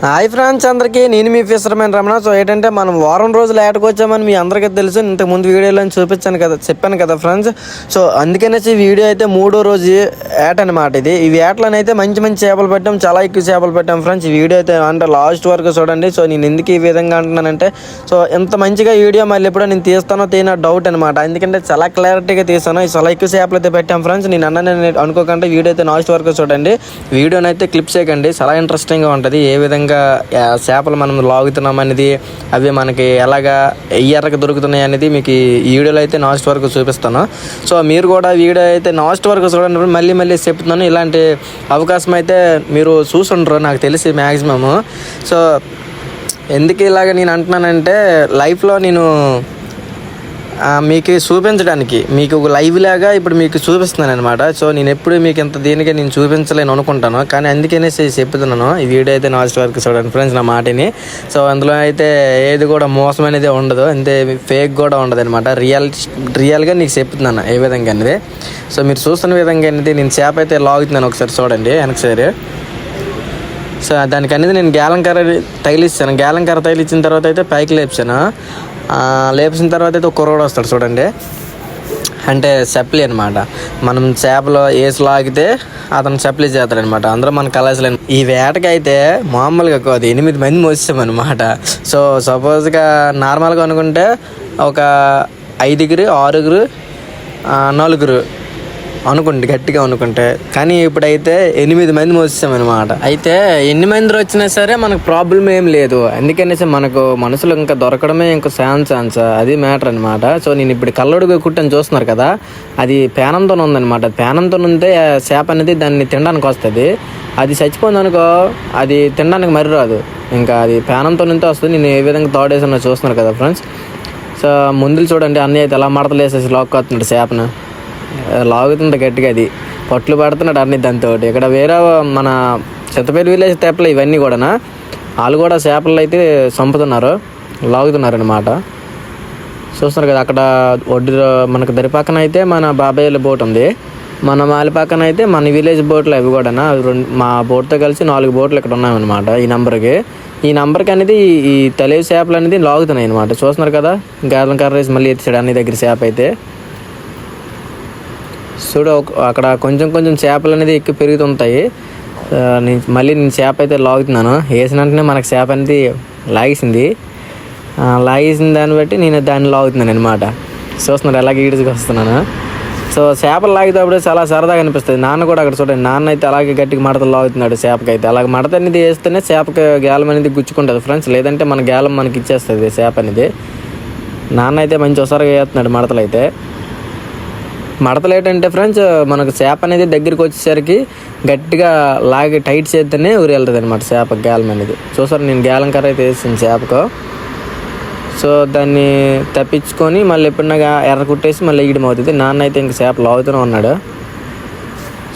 Hi friends అందరికీ, నేను మీ fishermen Ramana. So ఏంటంటే మనం వారం రోజులు ఏటకు వచ్చామని మీ అందరికీ తెలుసు. ఇంతకు ముందు వీడియోలో చెప్పాను కదా ఫ్రెండ్స్. సో అందుకనేసి వీడియో అయితే 3వ రోజు ఏట అనమాట. ఈ వేటలను అయితే మంచి మంచి చేపలు పెట్టాం, చాలా ఎక్కువ చేపలు పెట్టాం ఫ్రెండ్స్. ఈ వీడియో అయితే అంటే లాస్ట్ వరకు చూడండి. సో నేను ఎందుకు ఈ విధంగా అంటున్నానంటే, సో ఇంత మంచిగా వీడియో మళ్ళీ ఎప్పుడో నేను తీస్తానో తీన డౌట్ అనమాట. ఎందుకంటే చాలా క్లారిటీగా తీస్తాను. చాలా ఎక్కువ చేపలు అయితే పెట్టాం ఫ్రెండ్స్. నేను అనుకోకుండా వీడియో అయితే లాస్ట్ వరకు చూడండి. వీడియోని అయితే క్లిప్ చేయకండి, చాలా ఇంట్రెస్టింగ్గా ఉంటుంది. ఏ విధంగా చేపలు మనం లాగుతున్నాం అనేది, అవి మనకి ఎలాగా ఎర్రగా దొరుకుతున్నాయి అనేది మీకు ఈ వీడియోలో అయితే లాస్ట్ వరకు చూపిస్తాను. సో మీరు కూడా వీడియో అయితే లాస్ట్ వరకు చూడండి. మళ్ళీ మళ్ళీ చెప్తున్నాను, ఇలాంటి అవకాశం అయితే మీరు చూసుండ్రు నాకు తెలిసి మ్యాక్సిమము. సో ఎందుకు ఇలాగ నేను అంటున్నానంటే, లైఫ్లో నేను మీకు చూపించడానికి, మీకు ఒక లైవ్ లాగా ఇప్పుడు మీకు చూపిస్తున్నాను అనమాట. సో నేను ఎప్పుడు మీకు ఇంత దీనికి నేను చూపించలేను అనుకుంటాను, కానీ అందుకనే చెప్తున్నాను. ఈ వీడియో అయితే లాస్ట్ వరకు చూడండి ఫ్రెండ్స్, నా మాటని. సో అందులో అయితే ఏది కూడా మోసం అనేది ఉండదు, అంతే ఫేక్ కూడా ఉండదు అనమాట. రియల్గా నీకు చెప్తున్నాను ఏ విధంగా అనేది. సో మీరు చూస్తున్న విధంగా అనేది నేను చేప అయితే లాగుతున్నాను, ఒకసారి చూడండి వెనకసారి. సో దానికి అనేది నేను గ్యాలం కర్ర తగిలిస్తాను. గ్యాలం కర్ర తగిలిచ్చిన తర్వాత అయితే పైకి లేపాను. లేపిన తర్వాత అయితే ఒక కుర్రోడు వస్తాడు చూడండి, అంటే సప్లీ అనమాట. మనం చేపలు వేసి లాగితే అతను సప్లీ చేస్తాడు అనమాట. అందరూ మన కళాశాల ఈ వేటకి అయితే మామూలుగా కాదు, 8 మంది మోసామన్నమాట. సో సపోజ్గా నార్మల్గా అనుకుంటే ఒక 5, 6, 4 అనుకోండి, గట్టిగా అనుకుంటే. కానీ ఇప్పుడైతే 8 మంది మోసామన్నమాట. అయితే ఎన్ని మంది వచ్చినా సరే మనకు ప్రాబ్లం ఏం లేదు. అందుకనేసి మనకు మనసులో ఇంకా దొరకడమే ఇంకా ఛాన్స్, అది మ్యాటర్ అనమాట. సో నేను ఇప్పుడు కల్లడుగు కుట్టని చూస్తున్నారు కదా, అది పేనంతో ఉందన్నమాట. పేనంతో ఉంటే చేప అనేది దాన్ని తినడానికి వస్తుంది. అది చచ్చిపోయింది అనుకో, అది తినడానికి మరి రాదు. ఇంకా అది పేనంతో ఉంటే వస్తుంది. నేను ఏ విధంగా తోడేసానో చూస్తున్నారు కదా ఫ్రెండ్స్. సో ముందులు చూడండి, అన్నీ అయితే ఎలా మడతలు వేసేసి లాక్కొస్తున్నాడు చేపను. లాగుతుంది గట్టిగా, అది పట్లు పడుతున్నాడు అన్ని దాంతో. ఇక్కడ వేరే మన చింతపల్లి విలేజ్ తెప్పలు ఇవన్నీ కూడా వాళ్ళు కూడా చేపలు అయితే చంపుతున్నారు, లాగుతున్నారు అనమాట. చూస్తున్నారు కదా, అక్కడ ఒడ్డు మనకు దరి పక్కన అయితే మన బాబాయ్ల బోట్ ఉంది, మన మాలి పక్కన అయితే మన విలేజ్ బోట్లు అవి కూడా. మా బోట్తో కలిసి 4 బోట్లు ఇక్కడ ఉన్నాయన్నమాట. ఈ నెంబర్కి అనేది ఈ తలేవి చేపలు అనేది లాగుతున్నాయి అనమాట. చూస్తున్నారు కదా, గాలం కర్ర వేసి మళ్ళీ ఎత్తిసాడు అన్ని దగ్గర చేప అయితే. చూడు, అక్కడ కొంచెం చేపలు అనేది ఎక్కువ పెరుగుతుంటాయి. నేను చేప అయితే లాగుతున్నాను. వేసిన వెంటనే మనకు చేప అనేది లాగేసిన దాన్ని బట్టి నేను దాన్ని లాగుతున్నాను అనమాట. చూస్తున్నారు ఎలాగ ఈడ్చుకు వస్తున్నాను. సో చేపలు లాగేటప్పుడు చాలా సరదాగా అనిపిస్తుంది. నాన్న కూడా అక్కడ చూడండి, నాన్న అయితే అలాగే గట్టిగా మడతలు లాగుతున్నాడు చేపకైతే. అలాగే మడత అనేది వేస్తేనే చేపకి గేలం అనేది గుచ్చుకుంటుంది ఫ్రెండ్స్, లేదంటే మన గేలం మనకి ఇచ్చేస్తుంది చేప అనేది. నాన్న అయితే మంచి ఒకసారిగా వేస్తున్నాడు మడతలు అయితే. మడతలు ఏంటంటే ఫ్రెండ్స్, మనకు చేప అనేది దగ్గరికి వచ్చేసరికి గట్టిగా లాగి టైట్ చేస్తేనే ఊరి వెళ్తుంది అనమాట చేప గేలం అనేది. చూసారు, నేను గేలం కర్ర అయితే వేసింది చేపకు. సో దాన్ని తప్పించుకొని మళ్ళీ ఎప్పుడున్నాగా ఎర్ర కుట్టేసి మళ్ళీ వేయడం అవుతుంది. నాన్న అయితే ఇంక చేప లాగుతూనే ఉన్నాడు.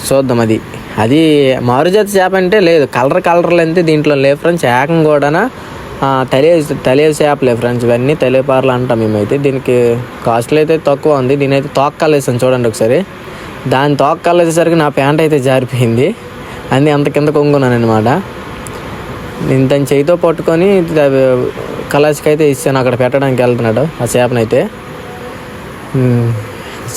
చూద్దాం, అది మారుజాతి చేప అంటే లేదు, కలర్లు అంతే దీంట్లో లేవు ఫ్రెండ్స్. ఏకం కూడా తలేవి చేపలే ఫ్రెండ్స్. ఇవన్నీ తలేపార్లు అంటాం మేమైతే. దీనికి కాస్ట్లు అయితే తక్కువ ఉంది. నేనైతే తోక్కలేసాను చూడండి ఒకసారి. దాని తోక్కలేసేసరికి నా ప్యాంట్ అయితే జారిపోయింది, అన్నీ అంత కింద కొంగున్నాను అనమాట. నేను దాన్ని చేయితో పట్టుకొని కలాసికి అయితే ఇచ్చాను, అక్కడ పెట్టడానికి వెళ్తున్నాడు ఆ చేపనైతే.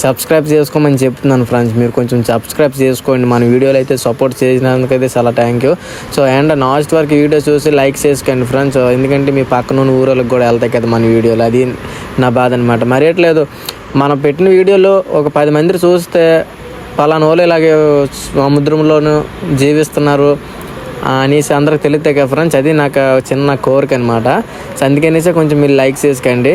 సబ్స్క్రైబ్ చేసుకోమని చెప్తున్నాను ఫ్రెండ్స్, మీరు కొంచెం సబ్స్క్రైబ్ చేసుకోండి. మన వీడియోలు అయితే సపోర్ట్ చేసినందుకైతే చాలా thank you. So and last వరకు వీడియో చూసి లైక్ చేసుకోండి ఫ్రెండ్స్, ఎందుకంటే మీ పక్కన ఉన్న ఊళ్ళకి కూడా వెళ్తాయి కదా మన వీడియోలు. అది నా బాధ అనమాట. మరేట్లేదు, మనం పెట్టిన వీడియోలో ఒక 10 మంది చూస్తే పలానా వాళ్ళు ఇలాగే సముద్రంలోనూ జీవిస్తున్నారు అనేసి అందరికి తెలియతాయి కదా ఫ్రెండ్స్. అది నాకు చిన్న కోరిక అనమాట. సో అందుకనేసి కొంచెం మీరు లైక్ చేసుకోండి.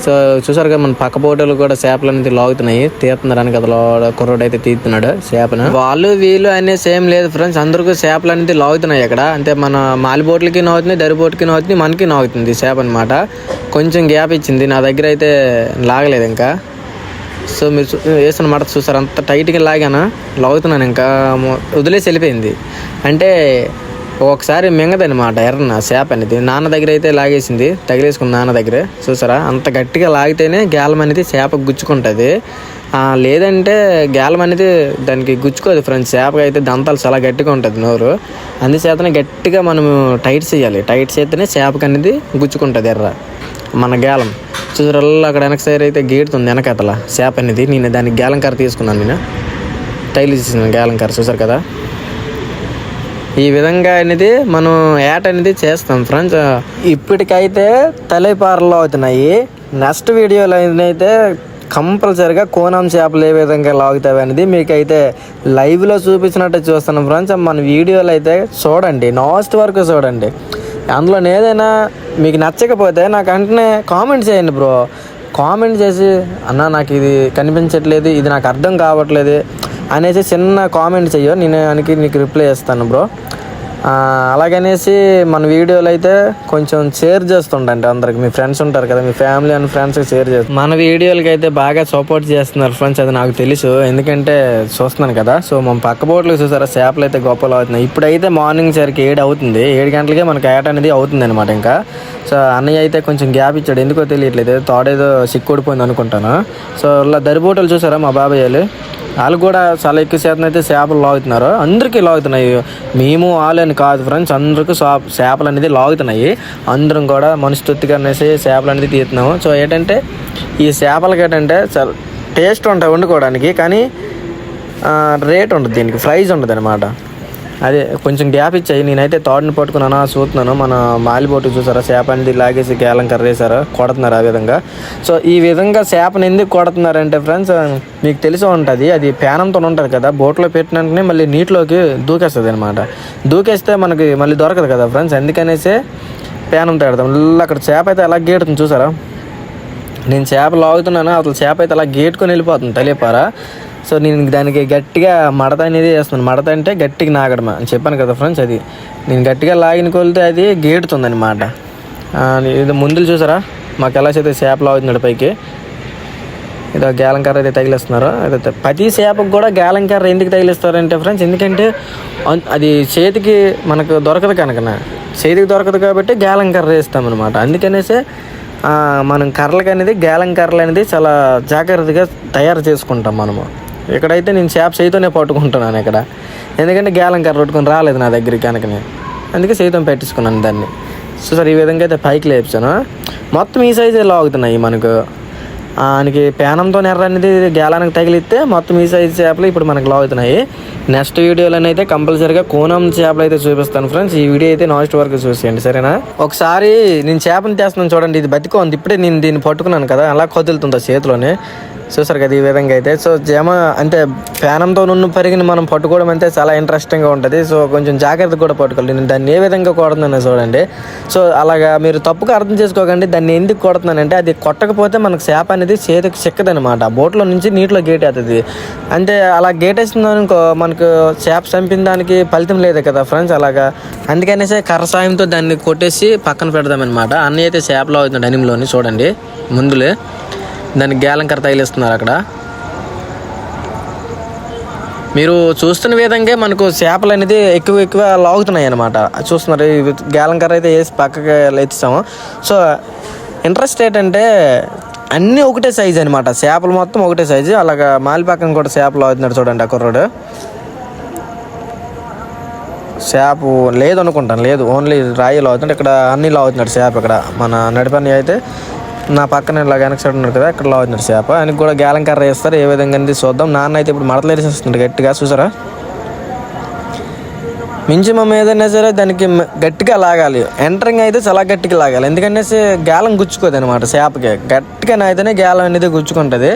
సో చూసారు కదా, మన పక్క బోటలు కూడా చేపలు అనేది లాగుతున్నాయి, తీస్తున్నారని కదా కుర్రోడు అయితే తీస్తున్నాడు చేపను. వాళ్ళు వీళ్ళు అనేది సేమ్ లేదు ఫ్రెండ్స్, అందరికీ చేపలు అనేది లాగుతున్నాయి అక్కడ. అంటే మన మాలి బోట్లకి నవ్వుతున్నాయి, దరి బోట్కి నవ్వుతుంది, మనకి నవ్వుతుంది చేప అనమాట. కొంచెం గ్యాప్ ఇచ్చింది, నా దగ్గర అయితే లాగలేదు ఇంకా. సో మీరు వేసిన మాట చూసారు, అంత టైట్గా లాగుతున్నాను, ఇంకా వదిలేసి వెళ్ళిపోయింది. అంటే ఒకసారి మింగదనమాట ఎర్రన చేప అనేది. నాన్న దగ్గర అయితే లాగేసింది, తగిలేసుకుంది నాన్న దగ్గర. చూసారా, అంత గట్టిగా లాగితేనే గేలం అనేది చేపకు గుచ్చుకుంటుంది. లేదంటే గేలం అనేది దానికి గుచ్చుకోదు ఫ్రెండ్స్. చేపకి అయితే దంతాలు చాలా గట్టిగా ఉంటుంది నోరు, అందుచేతనే గట్టిగా మనము టైట్ చేయాలి. టైట్ చేస్తేనే చేపకి అనేది గుచ్చుకుంటుంది ఎర్ర మన గేలం. చూసారల్లా అక్కడ వెనక సైడ్ అయితే గేటుతుంది వెనకతల చేప అనేది. నేను దానికి గేలం కర్ర తీసుకున్నాను, నేను టైల్ చేసిన గేలం కర్ర చూసారు కదా. ఈ విధంగా అనేది మనం ఏట అనేది చేస్తాం ఫ్రెండ్స్. ఇప్పటికైతే తలైపారలు అవుతున్నాయి. నెక్స్ట్ వీడియోలో అయితే కంపల్సరిగా కోనం చేపలు ఏ విధంగా లాగుతాయి అనేది మీకైతే లైవ్లో చూపించినట్టు చూస్తున్నాం ఫ్రెండ్స్. మన వీడియోలో అయితే చూడండి, లాస్ట్ వరకు చూడండి. అందులో ఏదైనా మీకు నచ్చకపోతే నాకు వెంటనే కామెంట్ చేయండి బ్రో. కామెంట్ చేసి అన్న నాకు ఇది కనిపించట్లేదు, ఇది నాకు అర్థం కావట్లేదు అనేసి చిన్న కామెంట్ చెయ్యో, నేను దానికి నీకు రిప్లై చేస్తాను బ్రో. అలాగనేసి మన వీడియోలు అయితే కొంచెం షేర్ చేస్తుండండి అందరికి. మీ ఫ్రెండ్స్ ఉంటారు కదా, మీ ఫ్యామిలీ అండ్ ఫ్రెండ్స్కి షేర్ చేస్తారు. మన వీడియోలకి అయితే బాగా సపోర్ట్ చేస్తున్నారు ఫ్రెండ్స్, అది నాకు తెలుసు, ఎందుకంటే చూస్తున్నాను కదా. సో మన పక్క బోట్లకు చూసారా చేపలు అయితే గొప్పలు అవుతున్నాయి. ఇప్పుడైతే మార్నింగ్ సరికి 7 అవుతుంది, 7 గంటలకే మనకి ఏట అనేది అవుతుంది అనమాట. ఇంకా సో అన్నయ్య అయితే కొంచెం గ్యాప్ ఇచ్చాడు, ఎందుకో తెలియట్లేదు, తోడేదో సిక్కుడిపోయింది అనుకుంటాను. సో ఇలా దరిబోటలు చూసారా మా బాబాయ్ వాళ్ళు కూడా చాలా ఎక్కువ శాతం అయితే చేపలు లాగుతున్నారు. అందరికీ లాగుతున్నాయి, మేము వాళ్ళు అని కాదు ఫ్రెండ్స్, అందరికీ చేపలు అనేది లాగుతున్నాయి. అందరం కూడా మనసు తొత్తిగా అనేసి చేపలు అనేది తీస్తున్నాము. సో ఏంటంటే ఈ చేపలకి ఏంటంటే చాలా టేస్ట్ ఉంటాయి వండుకోవడానికి, కానీ రేట్ ఉంటుంది, దీనికి ప్రైజ్ ఉంటుంది అనమాట. అదే కొంచెం గ్యాప్ ఇచ్చాయి. నేనైతే తోటని పట్టుకున్నాను, చూస్తున్నాను. మన మాలిబోటు చూసారా చేప అనేది లాగేసి గేలం కర్రేసారా కొడుతున్నారు ఆ విధంగా. సో ఈ విధంగా చేపను ఎందుకు కొడుతున్నారంటే ఫ్రెండ్స్ మీకు తెలిసి ఉంటుంది, అది పేనంతో ఉంటుంది కదా, బోట్లో పెట్టినట్టునే మళ్ళీ నీటిలోకి దూకేస్తుంది అనమాట. దూకేస్తే మనకి మళ్ళీ దొరకదు కదా ఫ్రెండ్స్, అందుకనేసి పేనంతో పెడతాం. అక్కడ చేప అయితే అలా గేటుతుంది చూసారా. నేను చేప లాగుతున్నాను, అసలు చేప అయితే అలా గేటుకొని వెళ్ళిపోతుంది తలేపారా. సో నేను దానికి గట్టిగా మడత అనేది వేస్తున్నాను. మడత అంటే గట్టిగా నాగడం అని చెప్పాను కదా ఫ్రెండ్స్, అది నేను గట్టిగా లాగిన కొలితే అది గేటుతుంది అనమాట. ఇది ముందులు చూసారా మాకు ఎలా చేస్తే చేప లాగుతున్నాడు పైకి. ఇదో గేలం కర్ర అయితే తగిలిస్తున్నారు. అదే ప్రతి చేపకు కూడా గేలం కర్ర ఎందుకు తగిలిస్తారంటే ఫ్రెండ్స్, ఎందుకంటే అది చేతికి మనకు దొరకదు కనుక, చేతికి దొరకదు కాబట్టి గేలం కర్ర వేస్తామన్నమాట. అందుకనేసి మనం కర్రలకి అనేది గేలం కర్రలు అనేది చాలా జాగ్రత్తగా తయారు చేసుకుంటాం మనము. ఇక్కడైతే నేను చేప చేతితోనే పట్టుకుంటున్నాను ఇక్కడ, ఎందుకంటే గేలం కర్ర పట్టుకొని రాలేదు నా దగ్గరికి కనుకనే, అందుకే చేతితో పెట్టించుకున్నాను దాన్ని. సో సార్ ఈ విధంగా అయితే పైకి లేపుతాను. మొత్తం ఈ సైజే లాగుతున్నాయి మనకు. ఆయనకి పేనంతో ఎర్ర అనేది గేలానికి తగిలిస్తే మొత్తం ఈ సైజు చేపలు ఇప్పుడు మనకు లాగుతున్నాయి. నెక్స్ట్ వీడియోలోనైతే కంపల్సరీగా కోనం చేపలు అయితే చూపిస్తాను ఫ్రెండ్స్. ఈ వీడియో అయితే లాస్ట్ వరకు చూసేయండి సరేనా. ఒకసారి నేను చేపను తీస్తున్నాను చూడండి, ఇది బతికోంది, ఇప్పుడే నేను దీన్ని పట్టుకున్నాను కదా, అలా కదులుతుంది చేతిలోనే చూసారు కదా ఈ విధంగా అయితే. సో జమ అంటే పేనంతో నున్ను పరిగిని మనం పట్టుకోవడం అంటే చాలా ఇంట్రెస్టింగ్గా ఉంటుంది. సో కొంచెం జాగ్రత్త కూడా పట్టుకోవాలి. నేను దాన్ని ఏ విధంగా కొడుతున్నానో చూడండి. సో అలాగా మీరు తప్పుగా అర్థం చేసుకోకండి. దాన్ని ఎందుకు కొడుతున్నానంటే అది కొట్టకపోతే మనకు చేప అనేది చేతికి చిక్కదనమాట, బోట్లో నుంచి నీటిలో గేట్ అవుతుంది. అంటే అలా గేట్ వేసిందనుకో మనకు చేప చంపిన దానికి ఫలితం లేదు కదా ఫ్రెండ్స్. అలాగా అందుకనేసి కర్ర సాయంతో దాన్ని కొట్టేసి పక్కన పెడదామన్నమాట. అన్నీ అయితే చేపలు అవుతుంది డనిమ్లోని చూడండి ముందులే దానికి గేలం కర్ర తగిలిస్తున్నారు అక్కడ. మీరు చూస్తున్న విధంగా మనకు చేపలు అనేది ఎక్కువ లాగుతున్నాయి అనమాట. చూస్తున్నారు గేలం కర్ర అయితే వేసి పక్కకి ఎత్తిస్తాము. సో ఇంట్రెస్ట్ ఏంటంటే అన్నీ ఒకటే సైజు అనమాట, చేపలు మొత్తం ఒకటే సైజు. అలాగా మాలి పక్కన కూడా చేపలు లాగుతున్నాడు చూడండి ఆ కుర్రాడు. చేప లేదు అనుకుంటాను, లేదు ఓన్లీ రాయి లాగుతున్నాడు. ఇక్కడ అన్నీ లాగుతున్నాడు చేప. ఇక్కడ మన నడిపని అయితే నా పక్కన ఇలా వెనక సైడ్ ఉన్నాడు కదా, అక్కడ లాగుతున్నాడు చేప. ఆయనకి కూడా గేలం కర్ర వేస్తారు, ఏ విధంగా అనేది చూద్దాం. నాన్న అయితే ఇప్పుడు మడతలు వేసేస్తున్నాడు గట్టిగా చూసారా. మించిమం ఏదైనా సరే దానికి గట్టిగా లాగాలి, ఎంటరింగ్ అయితే చాలా గట్టిగా లాగాలి, ఎందుకంటే గేలం గుచ్చుకోదు అనమాట చేపకి. గట్టిగా అయితేనే గేలం అనేది గుచ్చుకుంటుంది.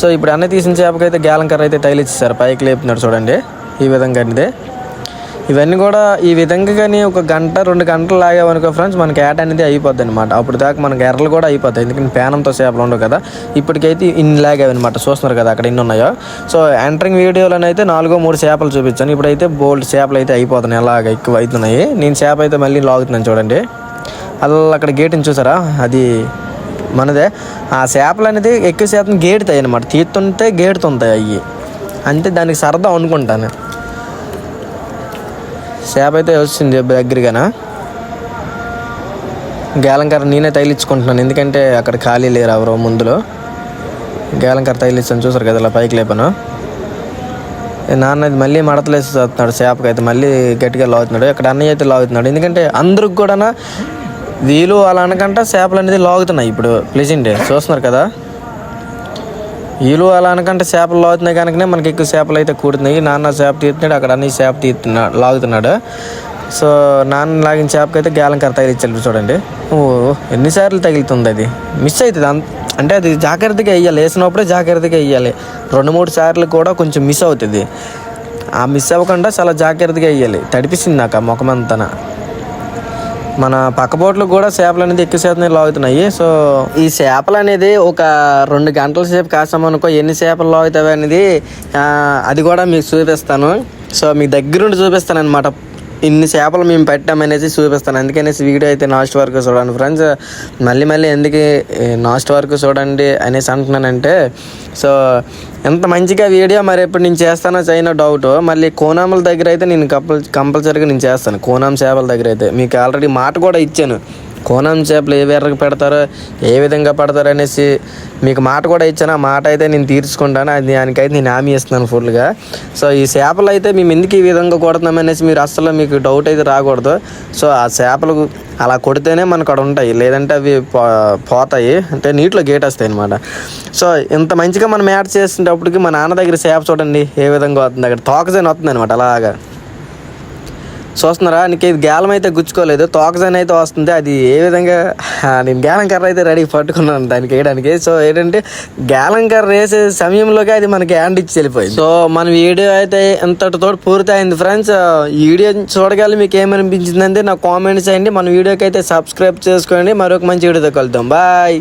సో ఇప్పుడు అన్నీ తీసిన చేపకి అయితే గేలం కర్ర అయితే తగిలిచ్చేసారు, పైకి లేపుతున్నాడు చూడండి ఈ విధంగా అనేది. ఇవన్నీ కూడా ఈ విధంగా కానీ 1 గంట 2 గంటలు లాగామనుకో ఫ్రెండ్స్ మనకి ఏట అనేది అయిపోద్ది అనమాట. అప్పుడు దాకా మనకి ఎర్రలు కూడా అయిపోతాయి, ఎందుకంటే పేనంతో చేపలు ఉండవు కదా. ఇప్పటికైతే ఇన్ని లాగావన్నమాట, చూస్తున్నారు కదా అక్కడ ఎన్ని ఉన్నాయో. సో ఎంటరింగ్ వీడియోలోనైతే 4-3 చేపలు చూపించాను. ఇప్పుడైతే బోల్డ్ చేపలు అయితే అయిపోతున్నాయి, అలాగ ఎక్కువ అవుతున్నాయి. నేను చేప అయితే మళ్ళీ లాగుతున్నాను చూడండి. అలా అక్కడ గేటుని చూసారా, అది మనదే. ఆ చేపలు అనేది ఎక్కువ శాతం గేటుతాయి అనమాట, తీస్తుంటే గేటుతుంటాయి అవి, అంతే. దానికి సరదా అనుకుంటాను. చేప అయితే వచ్చింది దగ్గరగానా. గేలం కర్ర నేనే తగిలించుకుంటున్నాను, ఎందుకంటే అక్కడ ఖాళీ లేరు ఎవరో ముందులో. గేలం కర్ర తగిలిస్తాను చూసారు కదా ఇలా పైకి లేపాను. నాన్న ఇది మళ్ళీ మడతలేసి చదువుతున్నాడు చేపకి అయితే మళ్ళీ గట్టిగా లాగుతున్నాడు. ఇక్కడ అన్నయ్య అయితే లాగుతున్నాడు, ఎందుకంటే అందరికి కూడా వీలు అలా అనకంట చేపలు అనేది లాగుతున్నాయి. ఇప్పుడు ప్లెజెంట్ చూస్తున్నారు కదా, వీలు అలా అనకంటే చేపలు లాగుతున్నాయి కనుకనే మనకి ఎక్కువ చేపలు అయితే కూడుతున్నాయి. నాన్న చేప తీస్తున్నాడు, అక్కడ అన్ని చేప లాగుతున్నాడు. సో నాన్న లాగిన చేపకి అయితే గేలం కర్ర తగిలిచ్చాడు చూడండి. ఓ ఎన్నిసార్లు తగులుతుంది, అది మిస్ అవుతుంది. అంటే అది జాగ్రత్తగా వేయాలి, వేసినప్పుడే జాగ్రత్తగా వేయాలి. 2-3 సార్లు కూడా కొంచెం మిస్ అవుతుంది. ఆ మిస్ అవ్వకుండా చాలా జాగ్రత్తగా వేయాలి. తడిపిస్తుంది నాకు ఆ ముఖమంతా. మన పక్క బోట్లు కూడా చేపలు అనేది ఎక్కువ శాతం లాగుతున్నాయి. సో ఈ చేపలు అనేది ఒక 2 గంటల సేపు కాసామనుకో ఎన్ని చేపలు లాగుతాయి అనేది అది కూడా మీకు చూపిస్తాను. సో మీ దగ్గరుండి చూపిస్తాను అనమాట. ఇన్ని చేపలు మేము పెట్టామనేసి చూపిస్తాను. అందుకనేసి వీడియో అయితే లాస్ట్ వరకు చూడండి ఫ్రెండ్స్. మళ్ళీ ఎందుకు లాస్ట్ వరకు చూడండి అనేసి అంటున్నానంటే, సో ఎంత మంచిగా వీడియో మరి ఎప్పుడు నేను చేస్తానో చేయనో డౌట్. మళ్ళీ కోనాముల దగ్గర అయితే నేను కంపల్సరీగా నేను చేస్తాను. కోనాం చేపల దగ్గర అయితే మీకు ఆల్రెడీ మాట కూడా ఇచ్చాను. కోనం చేపలు ఏ వేరగా పెడతారో ఏ విధంగా పెడతారు అనేసి మీకు మాట కూడా ఇచ్చాను. ఆ మాట అయితే నేను తీర్చుకుంటాను. అది దానికైతే నేను హామీ ఇస్తున్నాను ఫుల్గా. సో ఈ చేపలు అయితే మేము ఎందుకు ఈ విధంగా కొడుతున్నాం అనేసి మీరు అస్సలు మీకు డౌట్ అయితే రాకూడదు. సో ఆ చేపలు అలా కొడితేనే మనకు అక్కడ ఉంటాయి, లేదంటే అవి పోతాయి, అంటే నీటిలో గేటేస్తాయి అనమాట. సో ఇంత మంచిగా మనం యాడ్ చేసేటప్పటికి మా నాన్న దగ్గర చేప చూడండి ఏ విధంగా వస్తుంది. అక్కడ తోకజైన్ వస్తుంది అనమాట. అలాగా చూస్తున్నారా, నీకు ఇది గేలం అయితే గుచ్చుకోలేదు, తోకజైన్ అయితే వస్తుంది. అది ఏ విధంగా నేను గేలం కర్ర అయితే రెడీ పట్టుకున్నాను దానికి వేయడానికి. సో ఏంటంటే గేలం కర్ర వేసే సమయంలోకి అది మనకి హ్యాండ్ ఇచ్చి వెళ్ళిపోయింది. సో మన వీడియో అయితే ఇంతటితో పూర్తి అయింది ఫ్రెండ్స్. ఈ వీడియో చూడగలి మీకు ఏమనిపించిందంటే నాకు కామెంట్స్ చేయండి. మన వీడియోకి అయితే సబ్స్క్రైబ్ చేసుకోండి. మరొక మంచి వీడియోతో కలుద్దాం. బాయ్.